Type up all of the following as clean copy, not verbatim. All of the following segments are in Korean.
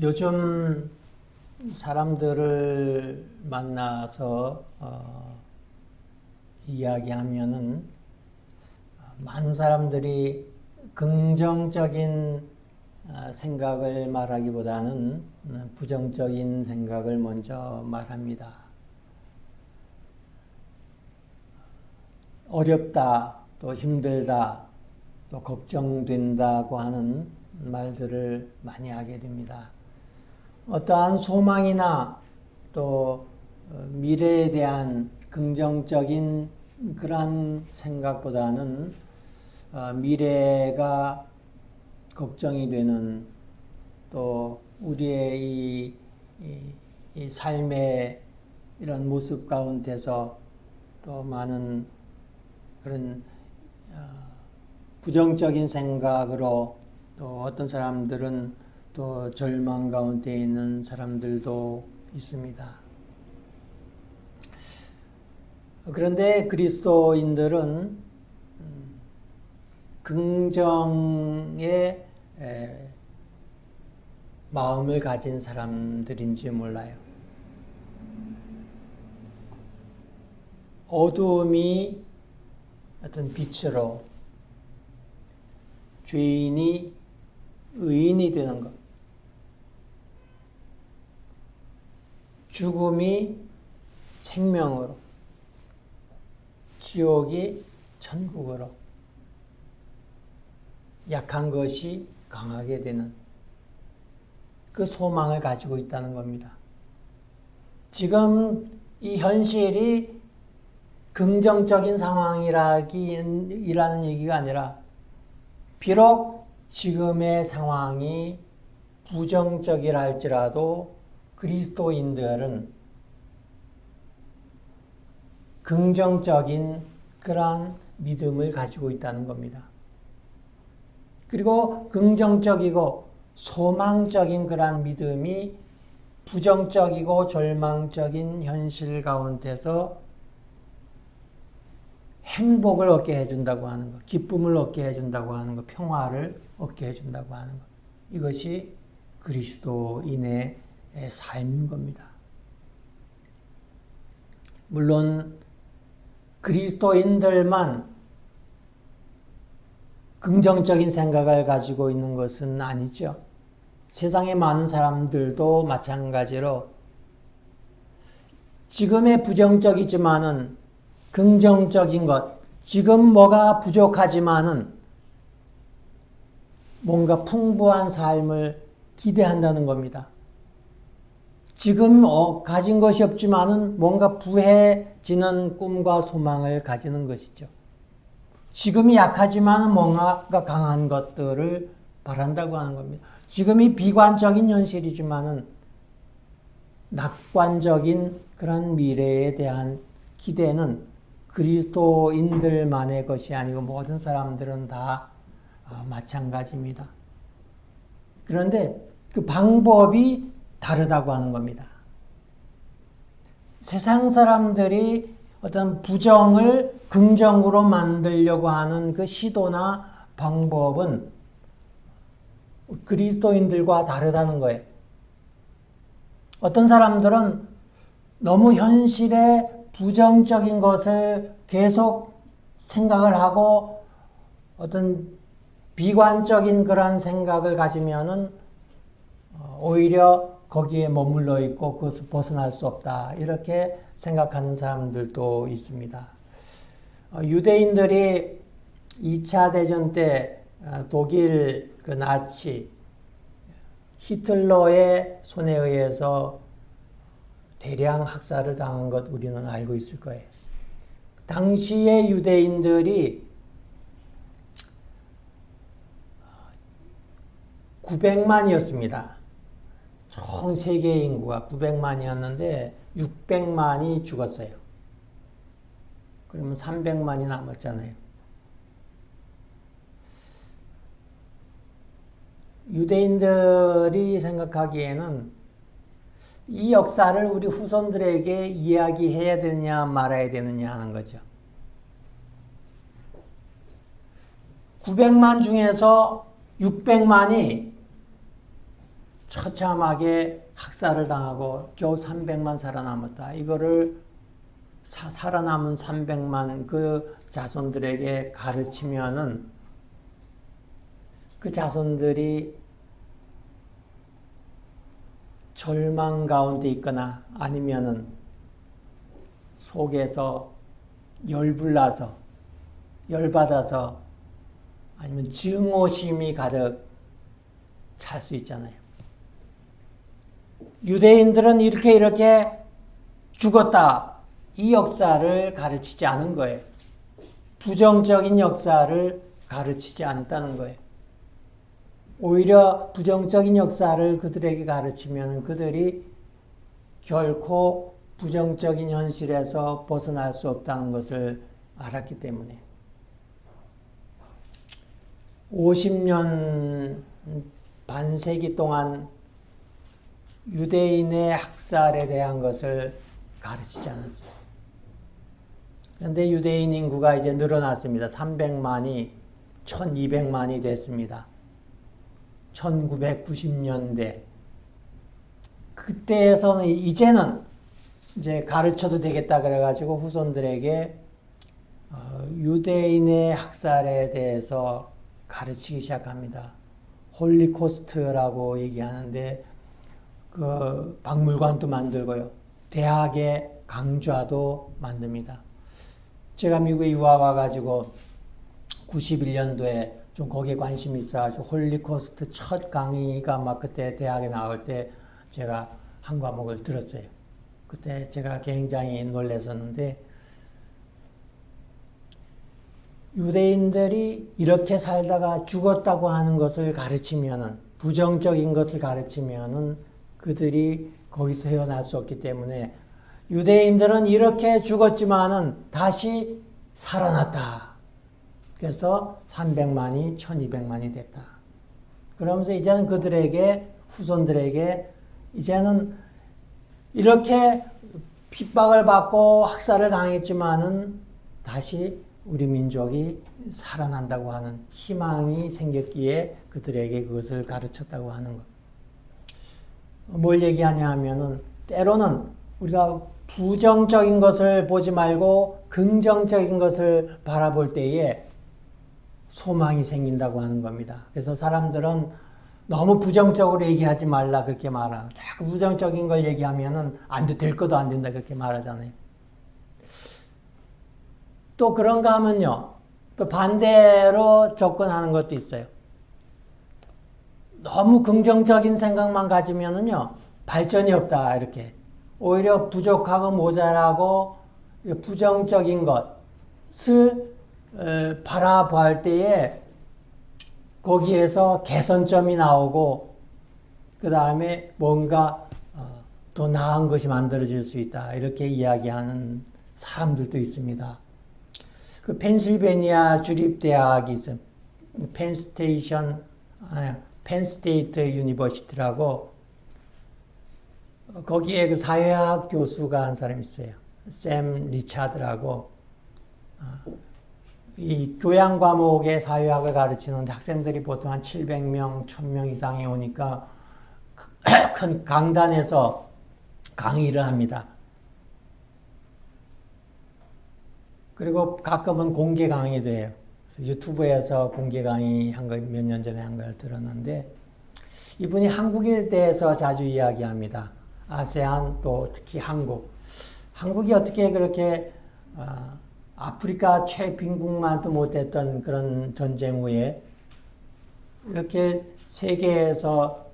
요즘 사람들을 만나서 이야기하면은 많은 사람들이 긍정적인 생각을 말하기보다는 부정적인 생각을 먼저 말합니다. 어렵다, 또 힘들다, 또 걱정된다고 하는 말들을 많이 하게 됩니다. 어떠한 소망이나 또 미래에 대한 긍정적인 그러한 생각보다는 미래가 걱정이 되는, 또 우리의 이 삶의 이런 모습 가운데서 또 많은 그런 부정적인 생각으로, 또 어떤 사람들은 또 절망 가운데 있는 사람들도 있습니다. 그런데 그리스도인들은 긍정의 마음을 가진 사람들인지 몰라요. 어두움이 어떤 빛으로, 죄인이 의인이 되는 것, 죽음이 생명으로, 지옥이 천국으로, 약한 것이 강하게 되는 그 소망을 가지고 있다는 겁니다. 지금 이 현실이 긍정적인 상황이라는 얘기가 아니라, 비록 지금의 상황이 부정적이라 할지라도 그리스도인들은 긍정적인 그러한 믿음을 가지고 있다는 겁니다. 그리고 긍정적이고 소망적인 그러한 믿음이 부정적이고 절망적인 현실 가운데서 행복을 얻게 해준다고 하는 것, 기쁨을 얻게 해준다고 하는 것, 평화를 얻게 해준다고 하는 것, 이것이 그리스도인의 삶인 겁니다. 물론 그리스도인들만 긍정적인 생각을 가지고 있는 것은 아니죠. 세상의 많은 사람들도 마찬가지로 지금의 부정적이지만은 긍정적인 것, 지금 뭐가 부족하지만은 뭔가 풍부한 삶을 기대한다는 겁니다. 지금 가진 것이 없지만은 뭔가 부해지는 꿈과 소망을 가지는 것이죠. 지금이 약하지만은 뭔가가 강한 것들을 바란다고 하는 겁니다. 지금이 비관적인 현실이지만은 낙관적인 그런 미래에 대한 기대는 그리스도인들만의 것이 아니고 모든 사람들은 다 마찬가지입니다. 그런데 그 방법이 다르다고 하는 겁니다. 세상 사람들이 어떤 부정을 긍정으로 만들려고 하는 그 시도나 방법은 그리스도인들과 다르다는 거예요. 어떤 사람들은 너무 현실에 부정적인 것을 계속 생각을 하고 어떤 비관적인 그런 생각을 가지면은 오히려 거기에 머물러 있고 그것을 벗어날 수 없다, 이렇게 생각하는 사람들도 있습니다. 유대인들이 2차 대전 때 독일 그 나치 히틀러의 손에 의해서 대량 학살을 당한 것 우리는 알고 있을 거예요. 당시의 유대인들이 900만이었습니다. 총 세계 인구가 900만이었는데 600만이 죽었어요. 그러면 300만이 남았잖아요. 유대인들이 생각하기에는 이 역사를 우리 후손들에게 이야기해야 되느냐 말아야 되느냐 하는 거죠. 900만 중에서 600만이 처참하게 학살을 당하고 겨우 300만 살아남았다. 이거를 살아남은 300만 그 자손들에게 가르치면은 그 자손들이 절망 가운데 있거나 아니면은 속에서 열불나서 열받아서 아니면 증오심이 가득 찰 수 있잖아요. 유대인들은 이렇게 죽었다. 이 역사를 가르치지 않은 거예요. 부정적인 역사를 가르치지 않았다는 거예요. 오히려 부정적인 역사를 그들에게 가르치면 그들이 결코 부정적인 현실에서 벗어날 수 없다는 것을 알았기 때문에 50년 반세기 동안 유대인의 학살에 대한 것을 가르치지 않았어요. 그런데 유대인 인구가 이제 늘어났습니다. 300만이 1200만이 됐습니다. 1990년대. 그때에서는 이제는 이제 가르쳐도 되겠다 그래가지고 후손들에게 유대인의 학살에 대해서 가르치기 시작합니다. 홀리코스트라고 얘기하는데 그 박물관도 만들고요. 대학의 강좌도 만듭니다. 제가 미국에 유학 와가지고 91년도에 좀 거기에 관심이 있어가지고 홀리코스트 첫 강의가 막 그때 대학에 나올 때 제가 한 과목을 들었어요. 그때 제가 굉장히 놀랐었는데 유대인들이 이렇게 살다가 죽었다고 하는 것을 가르치면은 부정적인 것을 가르치면은 그들이 거기서 헤어날 수 없기 때문에 유대인들은 이렇게 죽었지만은 다시 살아났다. 그래서 300만이 1200만이 됐다. 그러면서 이제는 그들에게 후손들에게 이제는 이렇게 핍박을 받고 학살을 당했지만은 다시 우리 민족이 살아난다고 하는 희망이 생겼기에 그들에게 그것을 가르쳤다고 하는 것. 뭘 얘기하냐 하면은 때로는 우리가 부정적인 것을 보지 말고 긍정적인 것을 바라볼 때에 소망이 생긴다고 하는 겁니다. 그래서 사람들은 너무 부정적으로 얘기하지 말라 그렇게 말하고 자꾸 부정적인 걸 얘기하면은 될 것도 안 된다 그렇게 말하잖아요. 또 그런가 하면요. 또 반대로 접근하는 것도 있어요. 너무 긍정적인 생각만 가지면은요. 발전이 없다 이렇게. 오히려 부족하고 모자라고 부정적인 것을 바라볼 때에 거기에서 개선점이 나오고 그 다음에 뭔가 더 나은 것이 만들어질 수 있다 이렇게 이야기하는 사람들도 있습니다. 그 펜실베니아 주립대학이 있어요. 펜스테이트 유니버시티라고 거기에 그 사회학 교수가 한 사람이 있어요. 샘 리차드라고 이 교양 과목의 사회학을 가르치는데 학생들이 보통 한 700명, 1000명 이상이 오니까 큰 강단에서 강의를 합니다. 그리고 가끔은 공개 강의도 해요. 유튜브에서 공개 강의 한 거 몇 년 전에 한 걸 들었는데 이분이 한국에 대해서 자주 이야기합니다. 아세안 또 특히 한국. 한국이 어떻게 그렇게 아프리카 최빈국만도 못했던 그런 전쟁 후에 이렇게 세계에서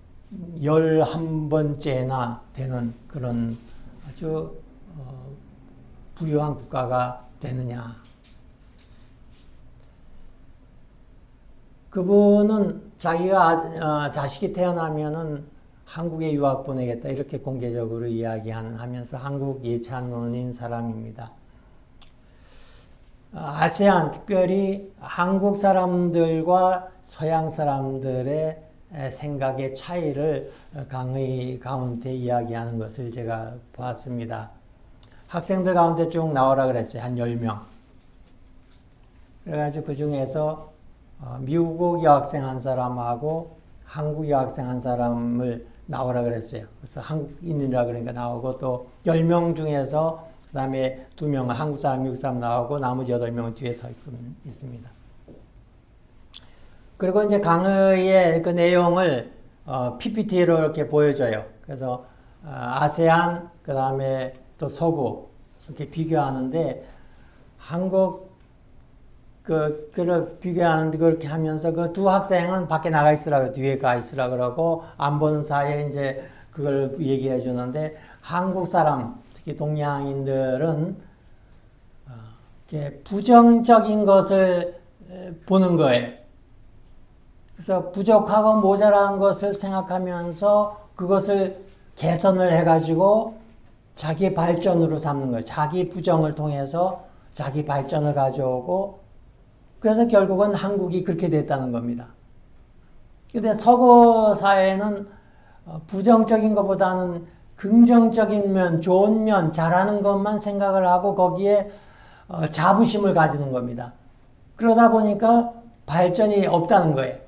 11번째나 되는 그런 아주 부유한 국가가 되느냐. 그분은 자기가 자식이 태어나면은 한국에 유학 보내겠다 이렇게 공개적으로 이야기하면서 한국 예찬론인 사람입니다. 아세안 특별히 한국 사람들과 서양 사람들의 생각의 차이를 강의 가운데 이야기하는 것을 제가 보았습니다. 학생들 가운데 쭉 나오라 그랬어요. 한 10명. 그래가지고 그 중에서 미국 여학생 한 사람하고 한국 여학생 한 사람을 나오라 그랬어요. 그래서 한국인이라 그러니까 나오고 또 10명 중에서 그 다음에 2명은 한국 사람, 미국 사람 나오고 나머지 8명은 뒤에 서 있습니다. 그리고 이제 강의의 그 내용을 PPT로 이렇게 보여줘요. 그래서 아세안, 그 다음에 또 서구 이렇게 비교하는데 한국 그를 비교하는데 그렇게 하면서 그 두 학생은 밖에 나가 있으라고 뒤에 가 있으라 그러고 안 보는 사이에 이제 그걸 얘기해 주는데 한국 사람 특히 동양인들은 이렇게 부정적인 것을 보는 거예요. 그래서 부족하고 모자란 것을 생각하면서 그것을 개선을 해가지고 자기 발전으로 삼는 거예요. 자기 부정을 통해서 자기 발전을 가져오고 그래서 결국은 한국이 그렇게 됐다는 겁니다. 근데 서구 사회는 부정적인 것보다는 긍정적인 면, 좋은 면, 잘하는 것만 생각을 하고 거기에 자부심을 가지는 겁니다. 그러다 보니까 발전이 없다는 거예요.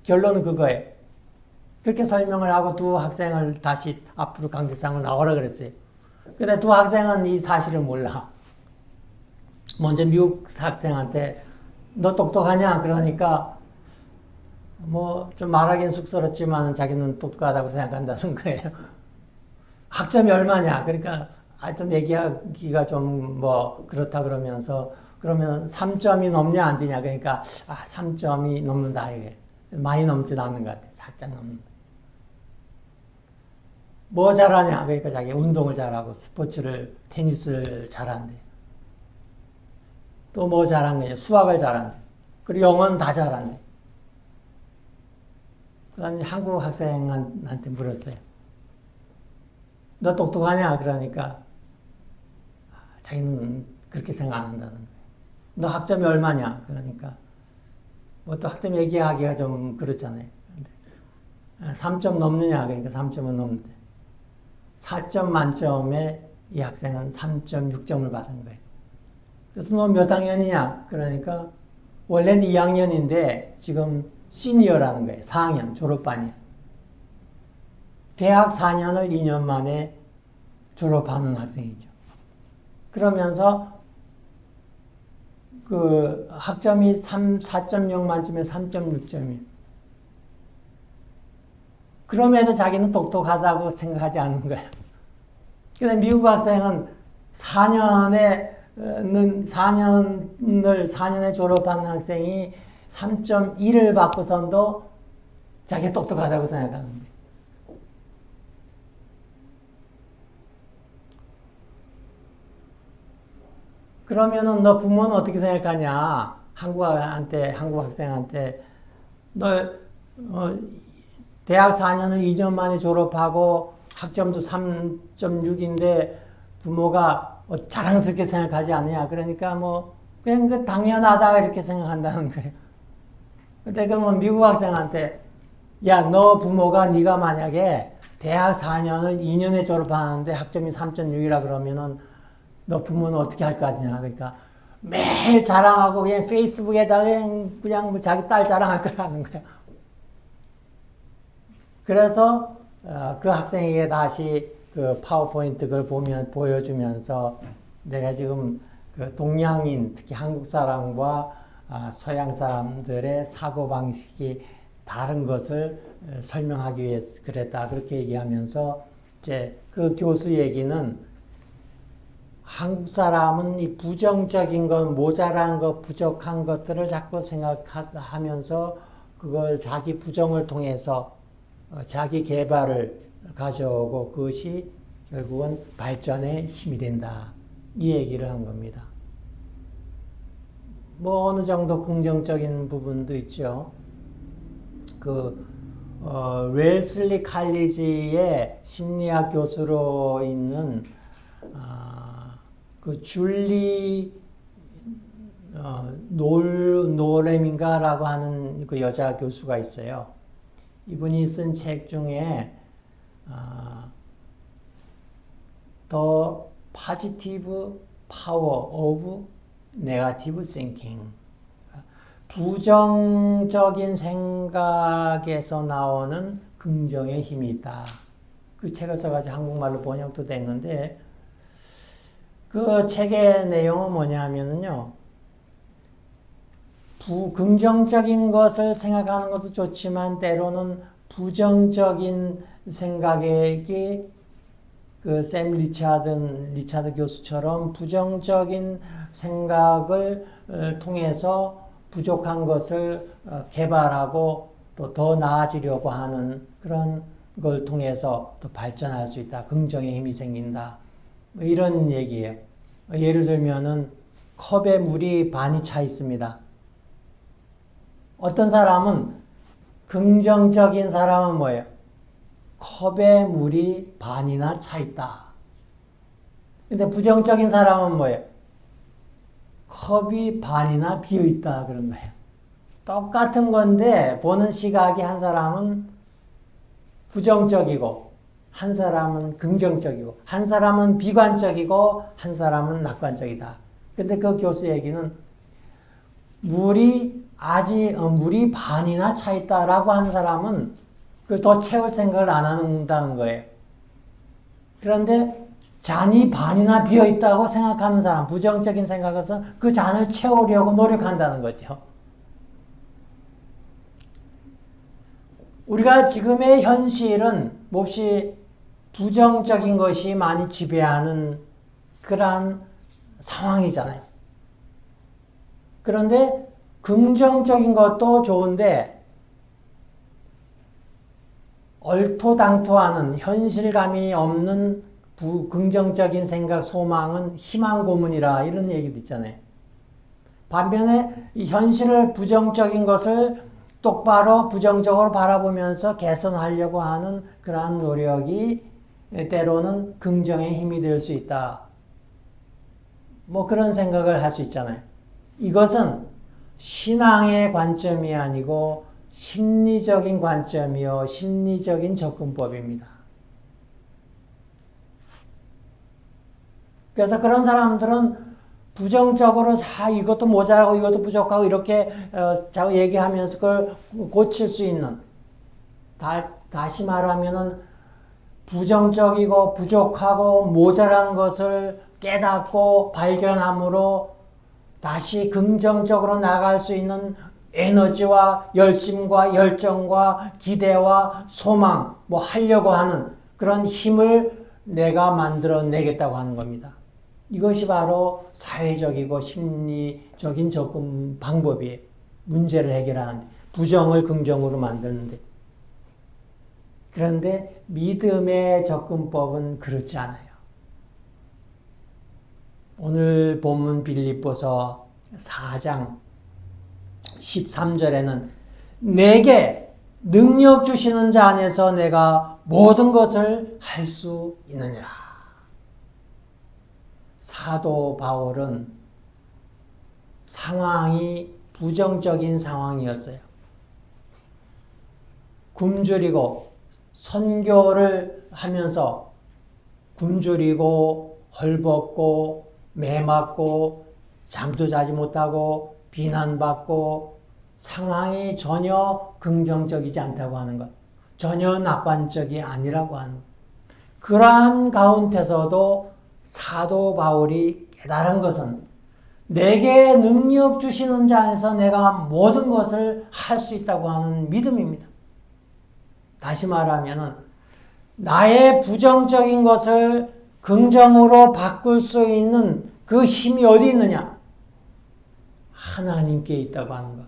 결론은 그거예요. 그렇게 설명을 하고 두 학생을 다시 앞으로 강대상을 나오라 그랬어요. 근데 두 학생은 이 사실을 몰라. 먼저 미국 학생한테 너 똑똑하냐? 그러니까 뭐 좀 말하기는 쑥스럽지만 자기는 똑똑하다고 생각한다는 거예요. 학점이 얼마냐? 그러니까 좀 얘기하기가 좀 뭐 그렇다 그러면서 그러면 3점이 넘냐 안 되냐? 그러니까 3점이 넘는다 이게. 많이 넘진 않는 것 같아. 살짝 넘는다. 뭐 잘하냐? 그러니까 자기 운동을 잘하고 스포츠를 테니스를 잘한대. 또 뭐 잘한 거냐? 수학을 잘한대. 그리고 영어는 다 잘한대. 그 다음에 한국 학생한테 물었어요. 너 똑똑하냐? 그러니까 자기는 그렇게 생각 안 한다는 거예요. 너 학점이 얼마냐? 그러니까 뭐 또 학점 얘기하기가 좀 그렇잖아요. 3점 넘느냐? 그러니까 3점은 넘는데 4점 만점에 이 학생은 3.6점을 받은 거예요. 그래서 너 몇 학년이냐? 그러니까 원래는 2학년인데 지금 시니어라는 거예요. 4학년 졸업반이야. 대학 4년을 2년 만에 졸업하는 학생이죠. 그러면서 그 학점이 4.0 만점에 3.6점이에요. 그럼에도 자기는 똑똑하다고 생각하지 않는 거예요. 근데 미국 학생은 4년에 졸업하는 학생이 3.1을 받고선도 자기 똑똑하다고 생각하는데. 그러면은 너 부모는 어떻게 생각하냐? 한국 학생한테 너 대학 4년을 2년 만에 졸업하고 학점도 3.6인데 부모가 자랑스럽게 생각하지 않느냐? 그러니까 뭐 그냥 그 당연하다 이렇게 생각한다는 거예요. 근데 그러면 미국 학생한테 야, 너 부모가 네가 만약에 대학 4년을 2년에 졸업하는데 학점이 3.6이라 그러면은 너 부모는 어떻게 할 거 같냐? 그러니까 매일 자랑하고 그냥 페이스북에다가 그냥 뭐 자기 딸 자랑할 거라는 거야. 그래서 그 학생에게 다시 그 파워포인트 그걸 보여주면서 내가 지금 그 동양인 특히 한국 사람과 서양 사람들의 사고 방식이 다른 것을 설명하기 위해서 그랬다 그렇게 얘기하면서 이제 그 교수 얘기는 한국 사람은 이 부정적인 것, 모자란 것, 부족한 것들을 자꾸 생각하면서 그걸 자기 부정을 통해서 자기 개발을 가져오고 그것이 결국은 발전의 힘이 된다. 이 얘기를 한 겁니다. 뭐 어느 정도 긍정적인 부분도 있죠. 웰슬리 칼리지의 심리학 교수로 있는 그 줄리 노렘인가라고 하는 그 여자 교수가 있어요. 이분이 쓴 책 중에 The Positive Power of Negative Thinking, 부정적인 생각에서 나오는 긍정의 힘이 있다. 그 책을 써가지고 한국말로 번역도 됐는데, 그 책의 내용은 뭐냐면요. 긍정적인 것을 생각하는 것도 좋지만 때로는 부정적인 생각이 그 샘 리차드 교수처럼 부정적인 생각을 통해서 부족한 것을 개발하고 또 더 나아지려고 하는 그런 걸 통해서 또 발전할 수 있다. 긍정의 힘이 생긴다. 뭐 이런 얘기예요. 예를 들면은 컵에 물이 반이 차 있습니다. 어떤 사람은 긍정적인 사람은 뭐예요? 컵에 물이 반이나 차 있다. 근데 부정적인 사람은 뭐예요? 컵이 반이나 비어 있다 그런 거예요. 똑같은 건데 보는 시각이 한 사람은 부정적이고 한 사람은 긍정적이고 한 사람은 비관적이고 한 사람은 낙관적이다. 근데 그 교수 얘기는 물이 반이나 차 있다라고 하는 사람은 그걸 더 채울 생각을 안 한다는 거예요. 그런데 잔이 반이나 비어 있다고 생각하는 사람, 부정적인 생각에서 그 잔을 채우려고 노력한다는 거죠. 우리가 지금의 현실은 몹시 부정적인 것이 많이 지배하는 그러한 상황이잖아요. 그런데 긍정적인 것도 좋은데 얼토당토하는 현실감이 없는 긍정적인 생각, 소망은 희망 고문이라 이런 얘기도 있잖아요. 반면에 이 현실을 부정적인 것을 똑바로 부정적으로 바라보면서 개선하려고 하는 그러한 노력이 때로는 긍정의 힘이 될 수 있다. 뭐 그런 생각을 할 수 있잖아요. 이것은 신앙의 관점이 아니고 심리적인 관점이요, 심리적인 접근법입니다. 그래서 그런 사람들은 부정적으로 이것도 모자라고 이것도 부족하고 이렇게 자꾸 얘기하면서 그걸 고칠 수 있는, 다시 말하면은 부정적이고 부족하고 모자란 것을 깨닫고 발견함으로 다시 긍정적으로 나갈 수 있는 에너지와 열심과 열정과 기대와 소망, 뭐 하려고 하는 그런 힘을 내가 만들어내겠다고 하는 겁니다. 이것이 바로 사회적이고 심리적인 접근 방법이에요. 문제를 해결하는 데, 부정을 긍정으로 만드는데. 그런데 믿음의 접근법은 그렇지 않아요. 오늘 본문 빌립보서 4장 13절에는 내게 능력 주시는 자 안에서 내가 모든 것을 할 수 있느니라. 사도 바울은 상황이 부정적인 상황이었어요. 굶주리고 선교를 하면서 굶주리고 헐벗고 매맞고 잠도 자지 못하고 비난받고 상황이 전혀 긍정적이지 않다고 하는 것, 전혀 낙관적이 아니라고 하는 것. 그러한 가운데서도 사도 바울이 깨달은 것은 내게 능력 주시는 자 안에서 내가 모든 것을 할 수 있다고 하는 믿음입니다. 다시 말하면 나의 부정적인 것을 긍정으로 바꿀 수 있는 그 힘이 어디 있느냐? 하나님께 있다고 하는 것.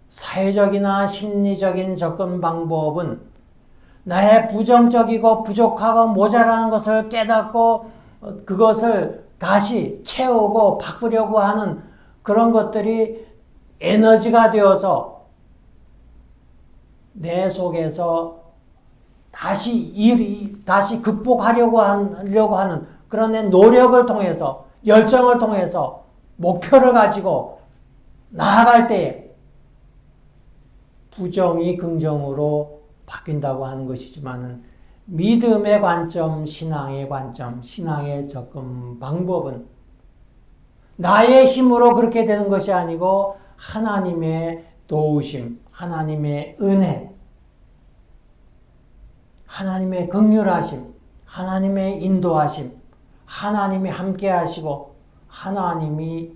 사회적이나 심리적인 접근 방법은 나의 부정적이고 부족하고 모자라는 것을 깨닫고 그것을 다시 채우고 바꾸려고 하는 그런 것들이 에너지가 되어서 내 속에서 다시 극복하려고 하는 그런 내 노력을 통해서 열정을 통해서 목표를 가지고 나아갈 때에 부정이 긍정으로 바뀐다고 하는 것이지만은 믿음의 관점, 신앙의 관점, 신앙의 접근 방법은 나의 힘으로 그렇게 되는 것이 아니고 하나님의 도우심, 하나님의 은혜, 하나님의 긍휼하심, 하나님의 인도하심, 하나님이 함께 하시고 하나님이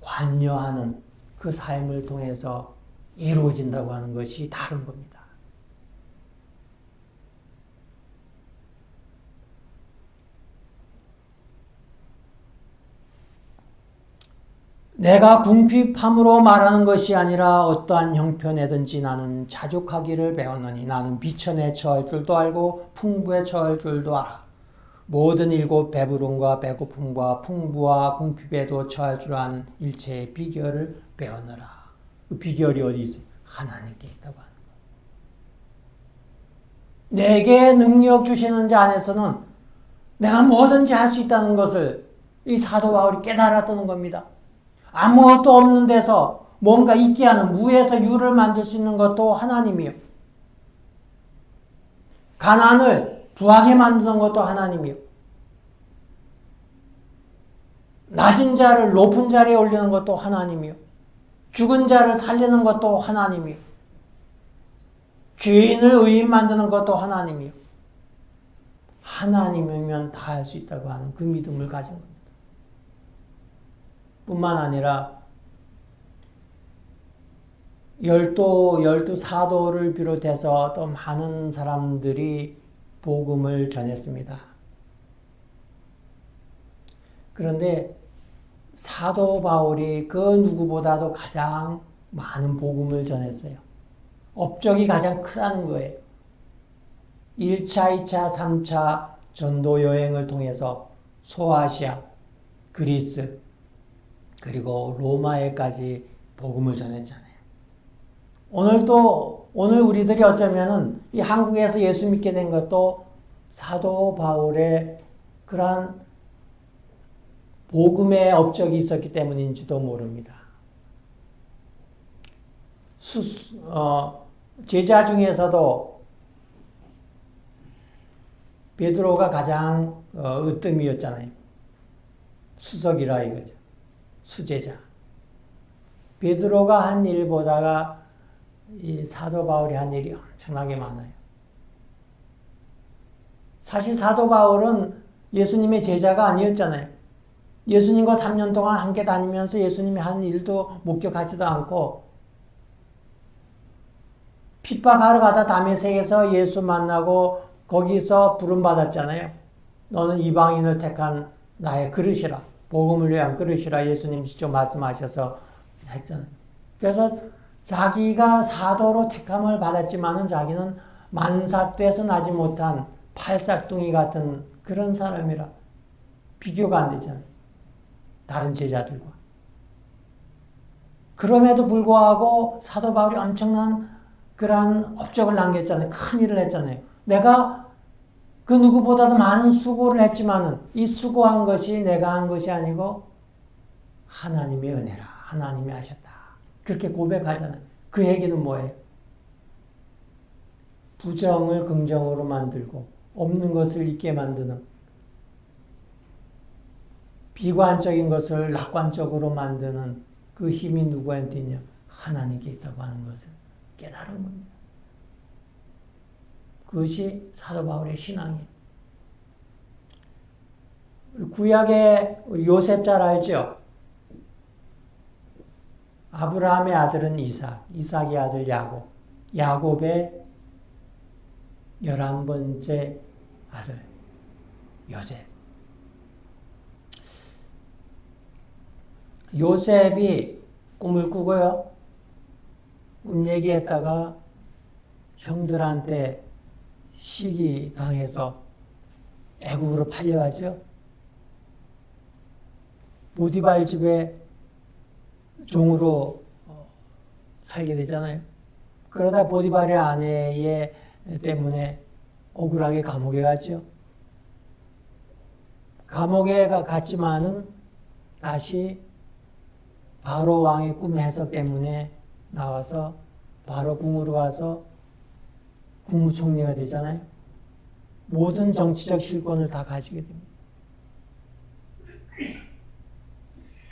관여하는 그 삶을 통해서 이루어진다고 하는 것이 다른 겁니다. 내가 궁핍함으로 말하는 것이 아니라 어떠한 형편에든지 나는 자족하기를 배웠노니 나는 비천에 처할 줄도 알고 풍부에 처할 줄도 알아. 모든 일곱 배부름과 배고픔과 풍부와 궁핍에도 처할 줄 아는 일체의 비결을 배웠노라. 그 비결이 어디 있어요? 하나님께 있다고 하는 거예요. 내게 능력 주시는 자 안에서는 내가 뭐든지 할 수 있다는 것을 이 사도 바울이 깨달았다는 겁니다. 아무것도 없는 데서 뭔가 있게 하는, 무에서 유를 만들 수 있는 것도 하나님이요. 가난을 부하게 만드는 것도 하나님이요. 낮은 자를 높은 자리에 올리는 것도 하나님이요. 죽은 자를 살리는 것도 하나님이요. 죄인을 의인 만드는 것도 하나님이요. 하나님이면 다 할 수 있다고 하는 그 믿음을 가진 겁니다. 뿐만 아니라 열두 사도를 비롯해서 또 많은 사람들이 복음을 전했습니다. 그런데 사도 바울이 그 누구보다도 가장 많은 복음을 전했어요. 업적이 가장 크다는 거예요. 1차, 2차, 3차 전도 여행을 통해서 소아시아, 그리스, 그리고 로마에까지 복음을 전했잖아요. 오늘 우리들이 어쩌면은 이 한국에서 예수 믿게 된 것도 사도 바울의 그러한 복음의 업적이 있었기 때문인지도 모릅니다. 제자 중에서도 베드로가 가장 으뜸이었잖아요. 수석이라 이거죠. 수제자. 베드로가 한 일보다가 이 사도 바울이 한 일이 엄청나게 많아요. 사실 사도 바울은 예수님의 제자가 아니었잖아요. 예수님과 3년 동안 함께 다니면서 예수님이 한 일도 목격하지도 않고 핍박하러 가다 다메섹에서 예수 만나고 거기서 부름받았잖아요. 너는 이방인을 택한 나의 그릇이라. 복음을 위한 그릇이라 예수님 직접 말씀하셔서 했잖아요. 그래서 자기가 사도로 택함을 받았지만은 자기는 만삭돼서 나지 못한 팔싹둥이 같은 그런 사람이라 비교가 안 되잖아요. 다른 제자들과. 그럼에도 불구하고 사도 바울이 엄청난 그러한 업적을 남겼잖아요. 큰 일을 했잖아요. 내가 그 누구보다도 많은 수고를 했지만은 이 수고한 것이 내가 한 것이 아니고 하나님의 은혜라. 하나님이 하셨다. 그렇게 고백하잖아요. 그 얘기는 뭐예요? 부정을 긍정으로 만들고 없는 것을 있게 만드는 비관적인 것을 낙관적으로 만드는 그 힘이 누구한테 있냐? 하나님께 있다고 하는 것을 깨달은 겁니다. 그것이 사도 바울의 신앙이에요. 구약의 요셉 잘 알죠? 아브라함의 아들은 이삭, 이삭의 아들 야곱, 야곱의 11번째 아들 요셉. 요셉이 꿈을 꾸고요. 꿈 얘기했다가 형들한테 시기 당해서 애굽으로 팔려가죠. 보디발 집에 종으로 살게 되잖아요. 그러다 보디발의 아내 때문에 억울하게 감옥에 갔죠. 감옥에 갔지만은 다시 바로 왕의 꿈 해석 때문에 나와서 바로 궁으로 가서 국무총리가 되잖아요. 모든 정치적 실권을 다 가지게 됩니다.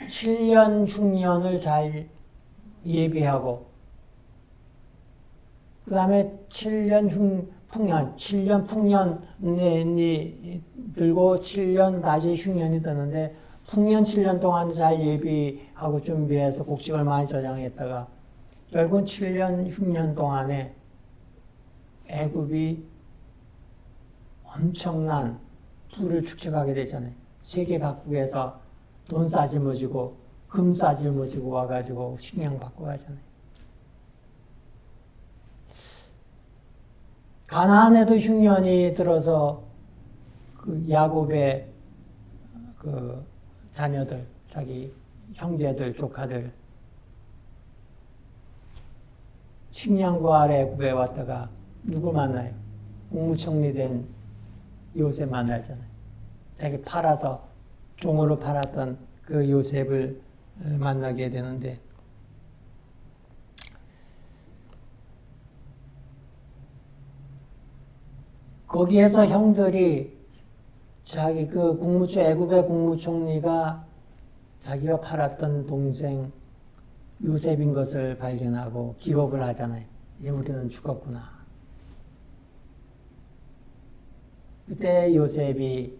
7년 흉년을 잘 예비하고 그 다음에 7년 풍년이 들고 7년 다시 흉년이 드는데 풍년 7년 동안 잘 예비하고 준비해서 곡식을 많이 저장했다가 결국은 7년 흉년 동안에 애굽이 엄청난 부를 축적하게 되잖아요. 세계 각국에서 돈 싸질머지고 금 싸질머지고 와가지고 식량 받고 가잖아요. 가나안에도 흉년이 들어서 그 야곱의 그 자녀들, 자기 형제들, 조카들 식량고 아래 애굽에 왔다가 누구 만나요? 국무총리 된 요셉 만나잖아요. 자기 팔아서 종으로 팔았던 그 요셉을 만나게 되는데 거기에서 형들이 자기 그 애굽의 국무총리가 자기가 팔았던 동생 요셉인 것을 발견하고 기겁을 하잖아요. 이제 우리는 죽었구나. 그때 요셉이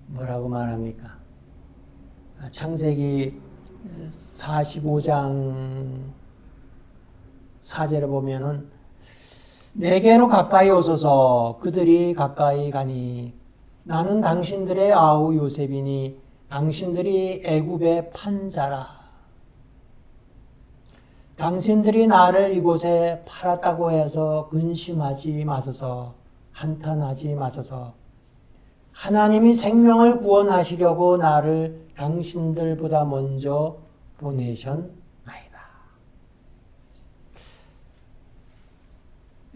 뭐라고 말합니까? 창세기 45장 4절에 보면은 내게로 가까이 오소서 그들이 가까이 가니 나는 당신들의 아우 요셉이니 당신들이 애굽의 판자라. 당신들이 나를 이곳에 팔았다고 해서 근심하지 마소서. 한탄하지 마소서. 하나님이 생명을 구원하시려고 나를 당신들보다 먼저 보내셨나이다.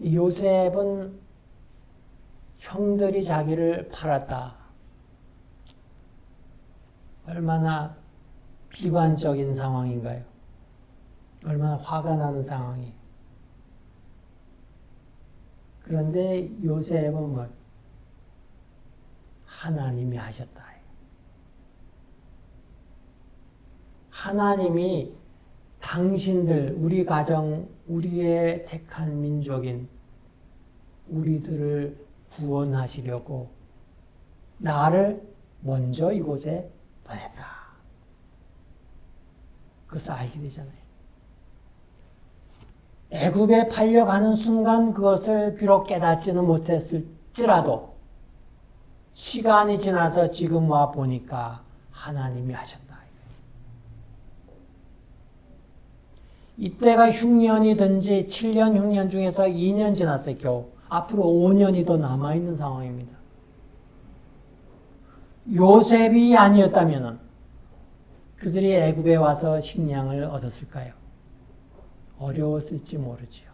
요셉은 형들이 자기를 팔았다. 얼마나 비관적인 상황인가요? 얼마나 화가 나는 상황이에요. 그런데 요셉은 뭐 하나님이 하셨다. 하나님이 당신들, 우리 가정, 우리의 택한 민족인 우리들을 구원하시려고 나를 먼저 이곳에 보냈다. 그것을 알게 되잖아요. 애굽에 팔려가는 순간 그것을 비록 깨닫지는 못했을지라도 시간이 지나서 지금 와 보니까 하나님이 하셨다. 이때가 흉년이든지 7년 흉년 중에서 2년 지났어요. 겨우. 앞으로 5년이 더 남아있는 상황입니다. 요셉이 아니었다면 그들이 애굽에 와서 식량을 얻었을까요? 어려웠을지 모르지요.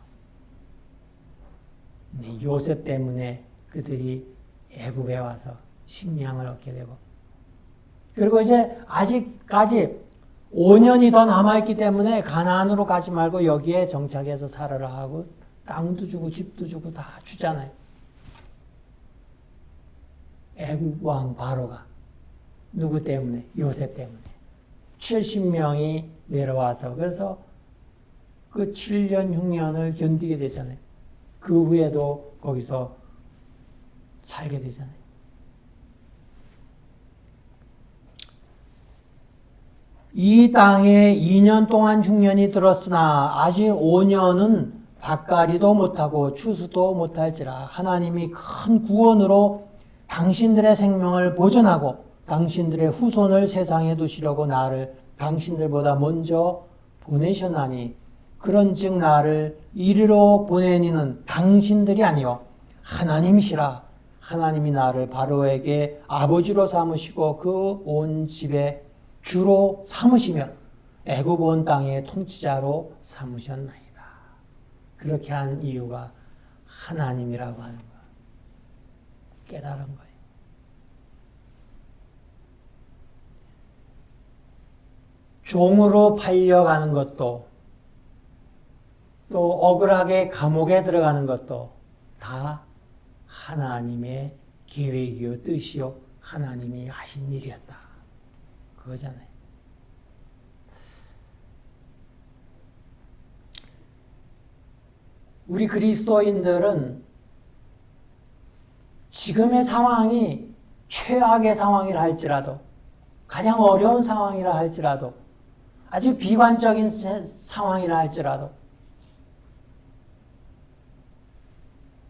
요셉 때문에 그들이 애굽에 와서 식량을 얻게 되고 그리고 이제 아직까지 5년이 더 남아있기 때문에 가나안으로 가지 말고 여기에 정착해서 살아라 하고 땅도 주고 집도 주고 다 주잖아요. 애굽 왕 바로가 누구 때문에? 요셉 때문에 70명이 내려와서 그래서 그 7년 흉년을 견디게 되잖아요. 그 후에도 거기서 살게 되잖아요. 이 땅에 2년 동안 흉년이 들었으나 아직 5년은 밭갈이도 못하고 추수도 못할지라 하나님이 큰 구원으로 당신들의 생명을 보존하고 당신들의 후손을 세상에 두시려고 나를 당신들보다 먼저 보내셨나니 그런즉 나를 이리로 보내니는 당신들이 아니요 하나님이시라. 하나님이 나를 바로에게 아버지로 삼으시고 그 온 집에 주로 삼으시며 애굽 온 땅의 통치자로 삼으셨나이다. 그렇게 한 이유가 하나님이라고 하는 거 깨달은 거예요. 종으로 팔려가는 것도 또 억울하게 감옥에 들어가는 것도 다 하나님의 계획이요 뜻이요 하나님이 하신 일이었다. 그거잖아요. 우리 그리스도인들은 지금의 상황이 최악의 상황이라 할지라도, 가장 어려운 상황이라 할지라도, 아주 비관적인 상황이라 할지라도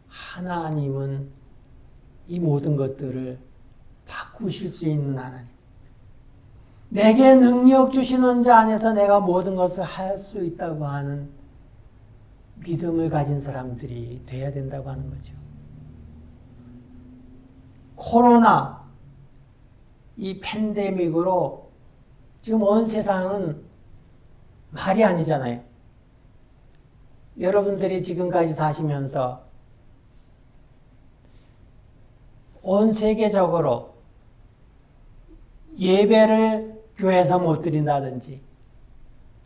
하나님은 이 모든 것들을 바꾸실 수 있는 하나님. 내게 능력 주시는 자 안에서 내가 모든 것을 할 수 있다고 하는 믿음을 가진 사람들이 돼야 된다고 하는 거죠. 코로나, 이 팬데믹으로 지금 온 세상은 말이 아니잖아요. 여러분들이 지금까지 사시면서 온 세계적으로 예배를 교회에서 못 드린다든지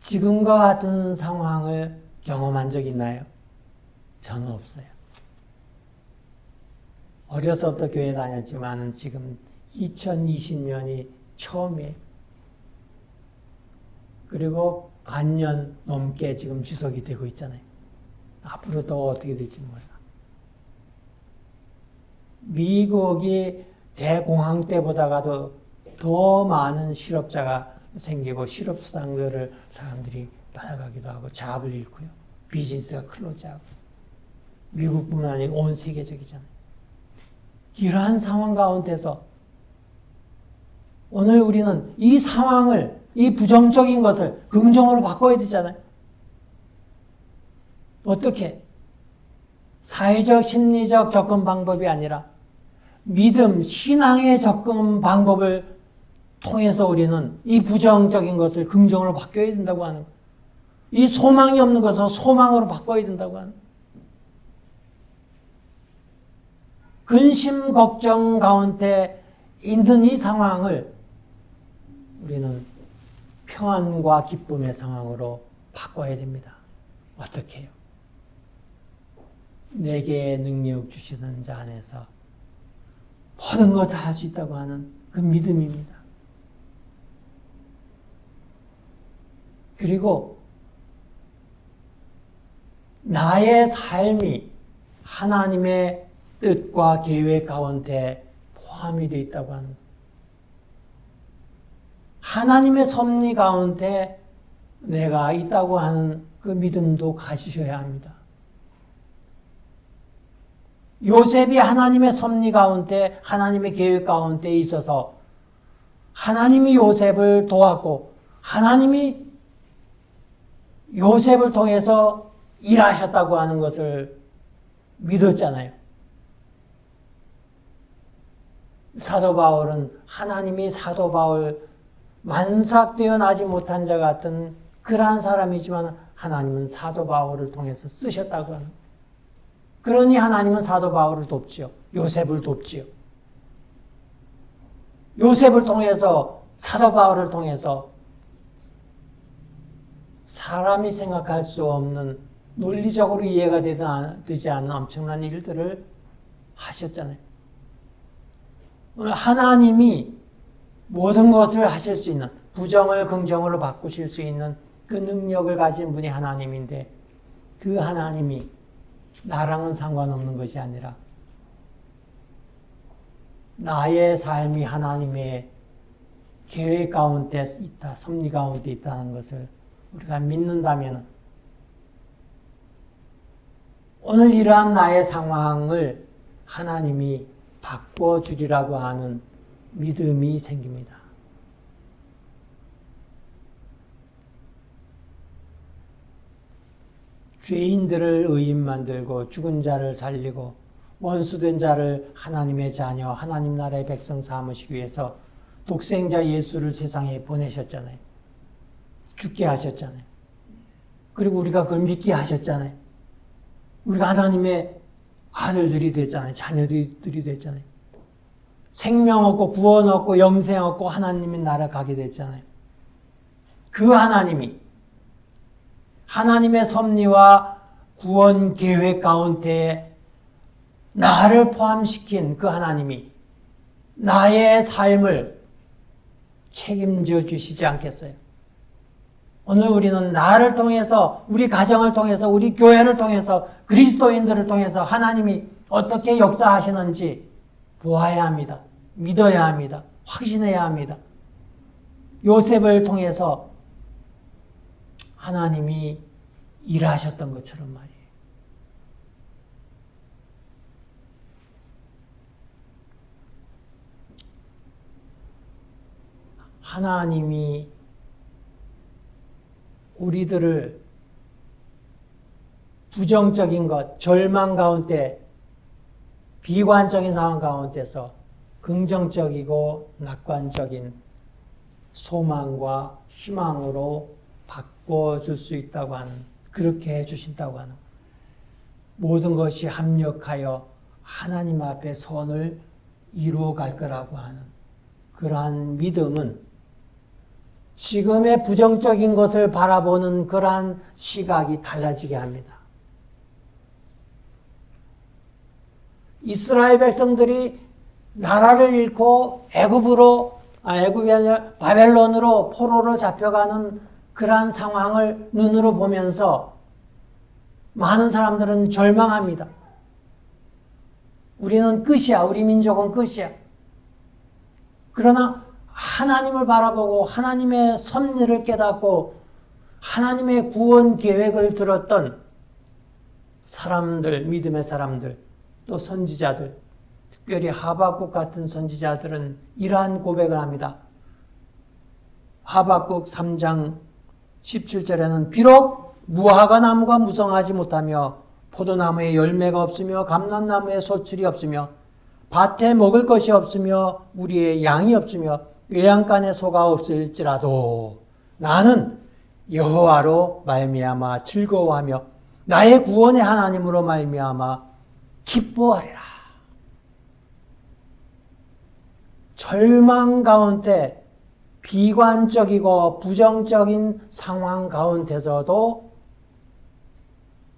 지금과 같은 상황을 경험한 적 있나요? 저는 없어요. 어려서부터 교회 다녔지만 지금 2020년이 처음이에요. 그리고 반년 넘게 지금 지속이 되고 있잖아요. 앞으로 더 어떻게 될지 몰라. 미국이 대공황 때보다도 더 많은 실업자가 생기고 실업수당들을 사람들이 받아가기도 하고 잡을 잃고요. 비즈니스가 클로즈하고. 미국뿐만 아니라 온 세계적이잖아요. 이러한 상황 가운데서 오늘 우리는 이 상황을, 이 부정적인 것을 긍정으로 바꿔야 되잖아요. 어떻게? 사회적, 심리적 접근 방법이 아니라 믿음, 신앙의 접근 방법을 통해서 우리는 이 부정적인 것을 긍정으로 바꿔야 된다고 하는 거예요. 이 소망이 없는 것을 소망으로 바꿔야 된다고 하는 거예요. 근심, 걱정 가운데 있는 이 상황을 우리는 평안과 기쁨의 상황으로 바꿔야 됩니다. 어떻게 해요? 내게 능력 주시는 자 안에서 모든 것을 할 수 있다고 하는 그 믿음입니다. 그리고 나의 삶이 하나님의 뜻과 계획 가운데 포함이 되어 있다고 하는 것. 하나님의 섭리 가운데 내가 있다고 하는 그 믿음도 가지셔야 합니다. 요셉이 하나님의 섭리 가운데, 하나님의 계획 가운데 있어서 하나님이 요셉을 도왔고 하나님이 요셉을 통해서 일하셨다고 하는 것을 믿었잖아요. 사도 바울은 하나님이 사도 바울 만삭되어 나지 못한 자 같은 그러한 사람이지만 하나님은 사도 바울을 통해서 쓰셨다고 하는. 그러니 하나님은 사도 바울을 돕지요. 요셉을 돕지요. 요셉을 통해서, 사도 바울을 통해서 사람이 생각할 수 없는, 논리적으로 이해가 되지 않는 엄청난 일들을 하셨잖아요. 하나님이 모든 것을 하실 수 있는, 부정을 긍정으로 바꾸실 수 있는 그 능력을 가진 분이 하나님인데, 그 하나님이 나랑은 상관없는 것이 아니라 나의 삶이 하나님의 계획 가운데 있다, 섭리 가운데 있다는 것을 우리가 믿는다면 오늘 이러한 나의 상황을 하나님이 바꿔주리라고 하는 믿음이 생깁니다. 죄인들을 의인 만들고 죽은 자를 살리고 원수된 자를 하나님의 자녀, 하나님 나라의 백성 삼으시기 위해서 독생자 예수를 세상에 보내셨잖아요. 죽게 하셨잖아요. 그리고 우리가 그걸 믿게 하셨잖아요. 우리가 하나님의 아들들이 됐잖아요. 자녀들이 됐잖아요. 생명 얻고 구원 얻고 영생 얻고 하나님의 나라 가게 됐잖아요. 그 하나님이 하나님의 섭리와 구원 계획 가운데 나를 포함시킨 그 하나님이 나의 삶을 책임져 주시지 않겠어요? 오늘 우리는 나를 통해서, 우리 가정을 통해서, 우리 교회를 통해서, 그리스도인들을 통해서 하나님이 어떻게 역사하시는지 보아야 합니다. 믿어야 합니다. 확신해야 합니다. 요셉을 통해서 하나님이 일하셨던 것처럼 말이에요. 하나님이 우리들을 부정적인 것, 절망 가운데, 비관적인 상황 가운데서 긍정적이고 낙관적인 소망과 희망으로 바꿔줄 수 있다고 하는, 그렇게 해주신다고 하는, 모든 것이 합력하여 하나님 앞에 선을 이루어 갈 거라고 하는 그러한 믿음은 지금의 부정적인 것을 바라보는 그러한 시각이 달라지게 합니다. 이스라엘 백성들이 나라를 잃고 애굽이 아니라 바벨론으로 포로로 잡혀가는 그러한 상황을 눈으로 보면서 많은 사람들은 절망합니다. 우리는 끝이야. 우리 민족은 끝이야. 그러나 하나님을 바라보고 하나님의 섭리를 깨닫고 하나님의 구원 계획을 들었던 사람들, 믿음의 사람들, 또 선지자들, 특별히 하박국 같은 선지자들은 이러한 고백을 합니다. 하박국 3장 17절에는 비록 무화과 나무가 무성하지 못하며 포도나무에 열매가 없으며 감람나무에 소출이 없으며 밭에 먹을 것이 없으며 우리의 양이 없으며 외양간에 소가 없을지라도 나는 여호와로 말미암아 즐거워하며 나의 구원의 하나님으로 말미암아 기뻐하리라. 절망 가운데 비관적이고 부정적인 상황 가운데서도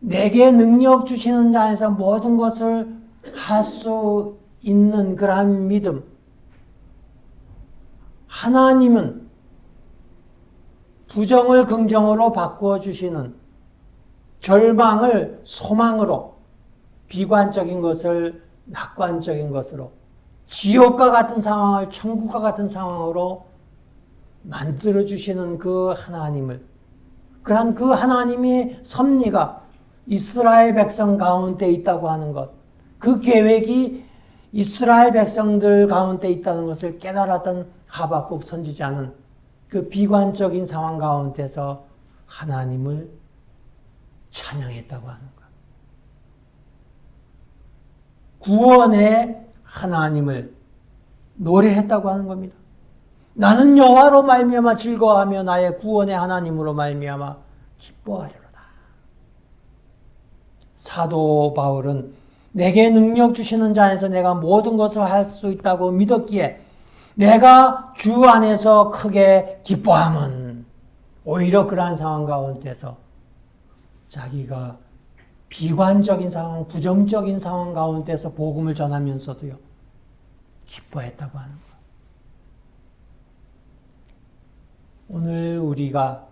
내게 능력 주시는 자에서 모든 것을 할 수 있는 그러한 믿음. 하나님은 부정을 긍정으로 바꾸어 주시는, 절망을 소망으로, 비관적인 것을 낙관적인 것으로, 지옥과 같은 상황을 천국과 같은 상황으로 만들어 주시는 그 하나님을, 그러한 그 하나님의 섭리가 이스라엘 백성 가운데 있다고 하는 것, 그 계획이 이스라엘 백성들 가운데 있다는 것을 깨달았던 하박국 선지자는 그 비관적인 상황 가운데서 하나님을 찬양했다고 하는 것. 구원의 하나님을 노래했다고 하는 겁니다. 나는 여호와로 말미암아 즐거워하며 나의 구원의 하나님으로 말미암아 기뻐하리로다. 사도 바울은 내게 능력 주시는 자 안에서 내가 모든 것을 할 수 있다고 믿었기에 내가 주 안에서 크게 기뻐함은, 오히려 그러한 상황 가운데서 자기가 비관적인 상황, 부정적인 상황 가운데서 복음을 전하면서도요, 기뻐했다고 하는 것. 오늘 우리가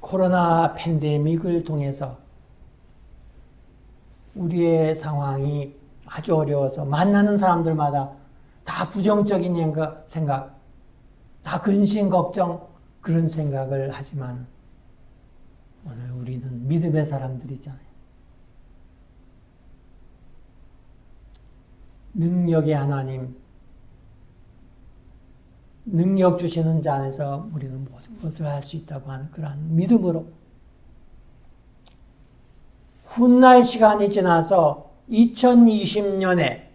코로나 팬데믹을 통해서 우리의 상황이 아주 어려워서 만나는 사람들마다 다 부정적인 생각, 다 근심, 걱정, 그런 생각을 하지만 오늘 우리는 믿음의 사람들이잖아요. 능력의 하나님, 능력 주시는 자 안에서 우리는 모든 것을 할 수 있다고 하는 그러한 믿음으로 훗날 시간이 지나서 2020년에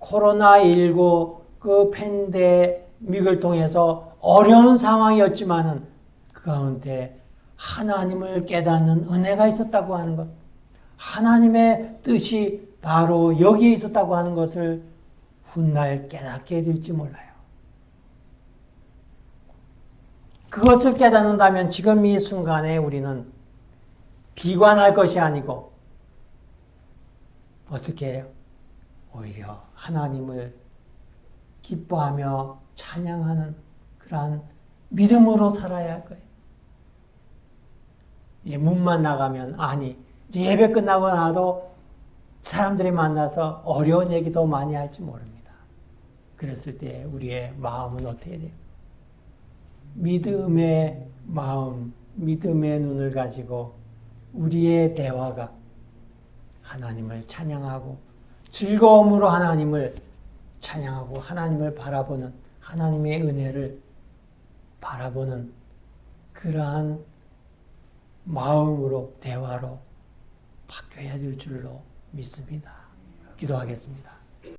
코로나19 그 팬데믹을 통해서 어려운 상황이었지만은 그 가운데 하나님을 깨닫는 은혜가 있었다고 하는 것, 하나님의 뜻이 바로 여기에 있었다고 하는 것을 훗날 깨닫게 될지 몰라요. 그것을 깨닫는다면 지금 이 순간에 우리는 비관할 것이 아니고 어떻게 해요? 오히려 하나님을 기뻐하며 찬양하는 그러한 믿음으로 살아야 할 거예요. 이제 문만 나가면 아니 이제 예배 끝나고 나도 사람들이 만나서 어려운 얘기도 많이 할지 모릅니다. 그랬을 때 우리의 마음은 어떻게 돼요? 믿음의 마음, 믿음의 눈을 가지고 우리의 대화가 하나님을 찬양하고 즐거움으로 하나님을 찬양하고 하나님을 바라보는 하나님의 은혜를 바라보는 그러한 마음으로 대화로 바뀌어야 될 줄로 믿습니다. 기도하겠습니다.